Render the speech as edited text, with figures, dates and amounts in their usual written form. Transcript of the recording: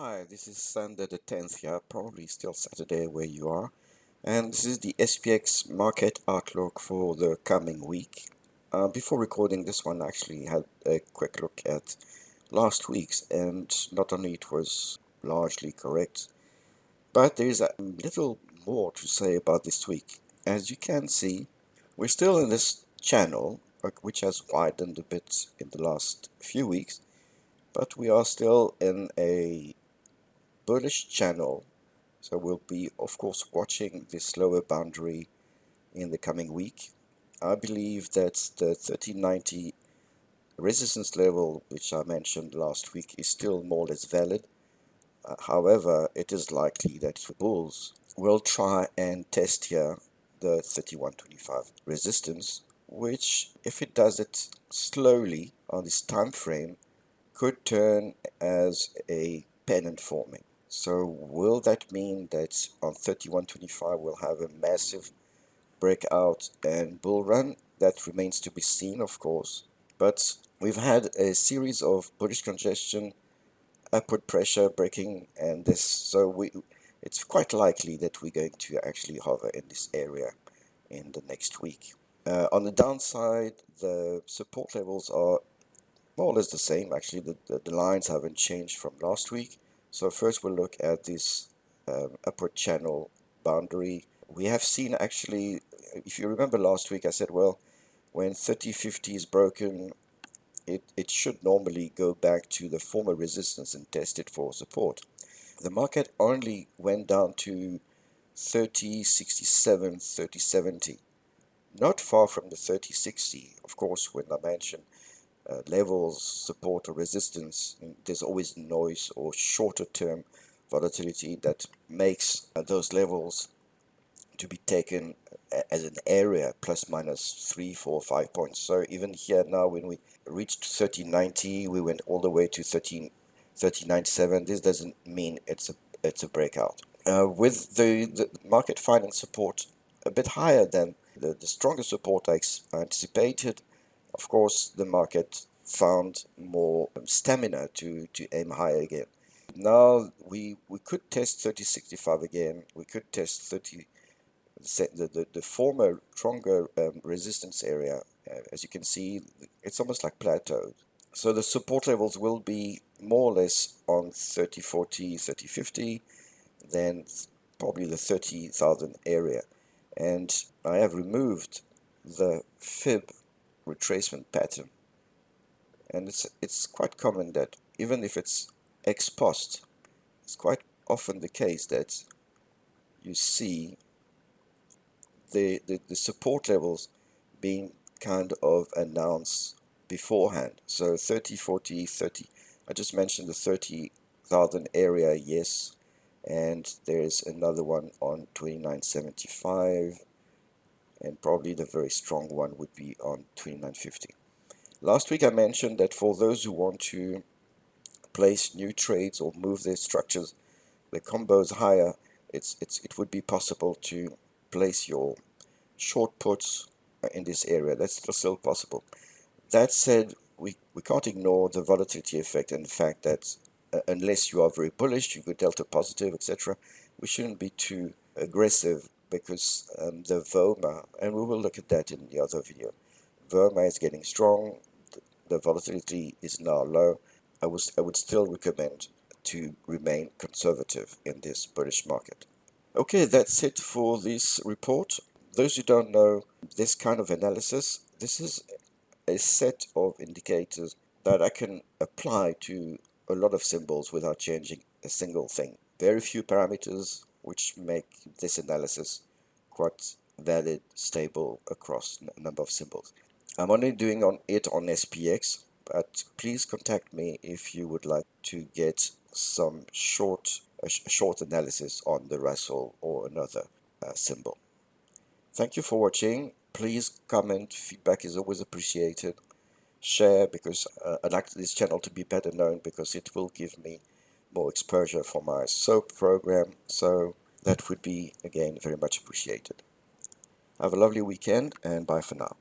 Hi, this is Sunday the 10th here, probably still Saturday where you are, and this is the SPX market outlook for the coming week. Before recording this one, I actually had a quick look at last week's, and not only it was largely correct, but there's a little more to say about this week. As you can see, we're still in this channel, which has widened a bit in the last few weeks, but we are still in a bullish channel. So we'll be, of course, watching this lower boundary in the coming week. I believe that the 1390 resistance level, which I mentioned last week, is still more or less valid. However, it is likely that the bulls will try and test here the 3125 resistance, which, if it does it slowly on this time frame, could turn as a pennant forming. So will that mean that on 31.25 we'll have a massive breakout and bull run? That remains to be seen, of course. But we've had a series of bullish congestion, upward pressure breaking, and this. So it's quite likely that we're going to actually hover in this area in the next week. On the downside, the support levels are more or less the same. Actually, the lines haven't changed from last week. So first we'll look at this upward channel boundary. We have seen actually, if you remember last week, I said, well, when 3050 is broken, it should normally go back to the former resistance and test it for support. The market only went down to 3067, 3070. Not far from the 3060. Of course, when I mentioned levels, support or resistance, and there's always noise or shorter term volatility that makes those levels to be taken as an area plus minus 3, 4, 5 points. So even here now, when we reached 1390, we went all the way to 1397. This doesn't mean it's a breakout. With the market finding support a bit higher than the stronger support I anticipated, of course, the market found more stamina to aim higher again. Now we could test 3065 again. We could test the former stronger resistance area. As you can see, it's almost like plateaued. So the support levels will be more or less on 3040, 3050, then probably the 30,000 area. And I have removed the fib retracement pattern, and it's quite common that even if it's ex post, it's quite often the case that you see the support levels being kind of announced beforehand. So 30, 40, 30, I just mentioned the 30,000 area, yes, and there's another one on 2975, and probably the very strong one would be on 2950. Last week I mentioned that for those who want to place new trades or move their structures, the combos higher, it would be possible to place your short puts in this area. That's still possible. That said, we can't ignore the volatility effect and the fact that unless you are very bullish, you go delta positive, etc., we shouldn't be too aggressive because the VOMA, and we will look at that in the other video, VOMA is getting strong, the volatility is now low. I would still recommend to remain conservative in this bullish market. Okay, that's it for this report. Those who don't know this kind of analysis, this is a set of indicators that I can apply to a lot of symbols without changing a single thing. Very few parameters which make this analysis quite valid, stable across a number of symbols. I'm only doing it on SPX, but please contact me if you would like to get some short analysis on the Russell or another symbol. Thank you for watching. Please comment. Feedback is always appreciated. Share, because I'd like this channel to be better known, because it will give me more exposure for my soap program. So that would be, again, very much appreciated. Have a lovely weekend, and bye for now.